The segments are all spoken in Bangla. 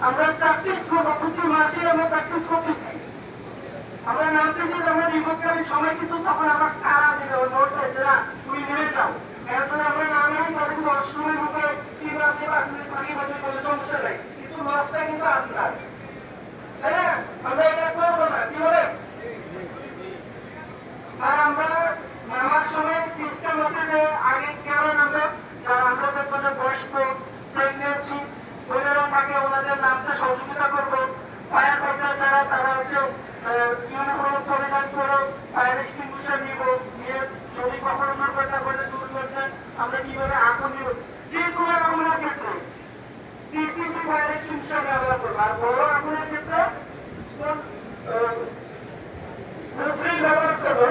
আমরা প্র্যাকটিস করবো, প্রতি মাসে আমরা প্র্যাকটিস করতেছি। আমরা নামতেছি যখন বিপদকারী সময় কিন্তু তখন আবার তারা দিল নোটে যে না তুমি নেমে যাও। এখন আমরা না নেই তাহলে কিন্তু অষ্টমের মুখে 3 রাতে 5 মিনিট পানি বাজে কোনো সমস্যা নাই, কিন্তু লসটা কিন্তু আপনার, তাই না? আমরা এটা করবো না, কি বলে? আর আমরা নামার সময় সিস্টেম আছে যে আগে কেন আমরা যারা আমরা দেখবো যে বয়স্ক প্রেগনেন্সি মহিলারা থাকে ওনাদের নামতে সহযোগিতা করবো। ফায়ার ফাইটার যারা তারা হচ্ছে ইউনিফর্ম পরিধান করে ফায়ার এক্সটিংগুইশার নিব, নিয়ে যদি কখনো দুর্ঘটনা ঘটে দুর্ঘটনা আমরা কিভাবে আগুন নিব, যে কোনো আগুনের ক্ষেত্রে টিসিপি ফায়ার এক্সটিংগুইশার ব্যবহার করবো। আর বড় আগুনের ক্ষেত্রে হুসরি ব্যবহার করবো।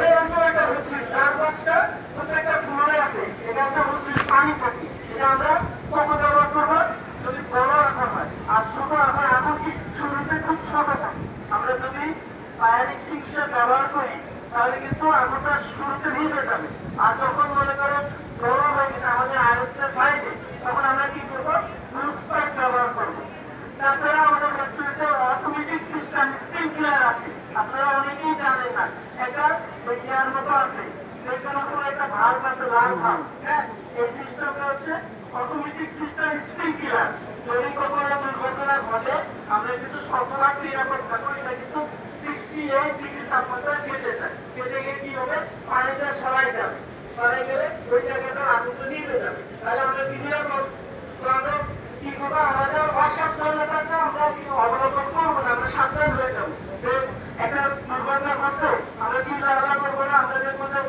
একটা হুসরি 4-5টা প্রত্যেকটা ফ্লোরে আছে, এটা হচ্ছে হুসরির পানি থাকে, এটা আমরা কখন ব্যবহার করবো যদি বড় আগুন হয়। আর ছোট আগুন কি শুরুতে খুব ছোট থাকে, আমরা যদি ফায়ার এক্সটিংগুইশার ব্যবহার করি তাহলে কিন্তু আগুনটা শুরুতে নিভে যাবে। আর যখন মনে করেন বড় হয়ে গেছে আমাদের আয়ত্তের বাইরে, তখন আমরা কি করবো লুজ পাইপ ব্যবহার করবো। তাছাড়া আমাদের ফ্যাক্টরিতে অটোমেটিক সিস্টেম স্প্রিংকলার আছে, আপনারা অনেকেই জানেন না। এটা ইয়ার মতো আছে, যেখানে কোনো একটা ভাল্ব আছে, লাল ভাল্ব, হ্যাঁ, এই সিস্টেমটা হচ্ছে অটোমেটিক সিস্টেম স্প্রিংকলার। যদি কখনো দুর্ঘটনা ঘটে আমরা কিন্তু শতভাগ নিরাপদ থাকবো। এটা কিন্তু 68 ডিগ্রি তাপমাত্রায় কেটে যায়, কেটে গিয়ে কি হবে পানিটা সরাই যাবে, সরাই গেলে ওই জায়গাটা আগুনটা নিভে যাবে। তাহলে আমরা কি নিরাপদ? তো আমরা কি করবো, আমাদের অসাবধানতাটা আমরা অবলম্বন করবো না, আমরা সাবধান হয়ে যাবো। যে একটা দুর্ঘটনা ঘটছে আমরা চিন্তা ভাবনা করবো না, আমরা দেখবো যে